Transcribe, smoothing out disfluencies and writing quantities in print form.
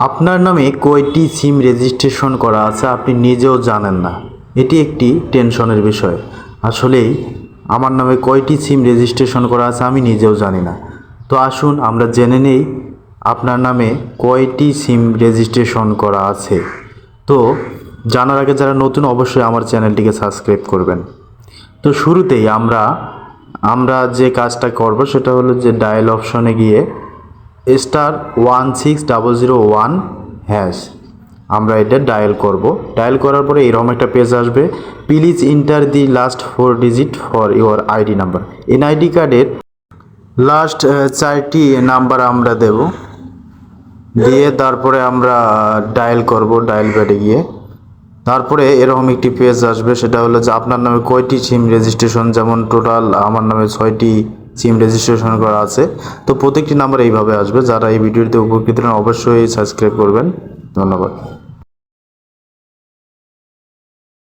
আপনার নামে কয়টি সিম রেজিস্ট্রেশন করা আছে আপনি নিজেও জানেন না। এটি একটি টেনশনের বিষয়। আসলেই আমার নামে কয়টি সিম রেজিস্ট্রেশন করা আছে আমি নিজেও জানি না। তো আসুন আমরা জেনে নেই আপনার নামে কয়টি সিম রেজিস্ট্রেশন করা আছে। তো জানার আগে যারা নতুন অবশ্যই আমার চ্যানেলটিকে সাবস্ক্রাইব করবেন। তো শুরুতেই আমরা যে কাজটা করব সেটা হলো যে ডায়াল অপশনে গিয়ে *16001# আমরা এটা ডায়াল করব। ডায়াল করার পরে এরকম একটা পেজ আসবে, please enter the last 4 digit for your ID number. NID কার্ডের লাস্ট 4টি নাম্বার আমরা দেব, দিয়ে তারপরে আমরা ডায়াল করব ডায়াল প্যাডে গিয়ে। তারপরে এরকম একটি পেজ আসবে, সেটা হলো যে আপনার নামে কয়টি সিম রেজিস্ট্রেশন, যেমন টোটাল আমার নামে 6টি সিম রেজিস্ট্রেশন করা আছে। তো প্রত্যেকটি নাম্বার এইভাবে আসবে। যারা এই ভিডিওতে উপকৃত হন অবশ্যই সাবস্ক্রাইব করবেন। ধন্যবাদ।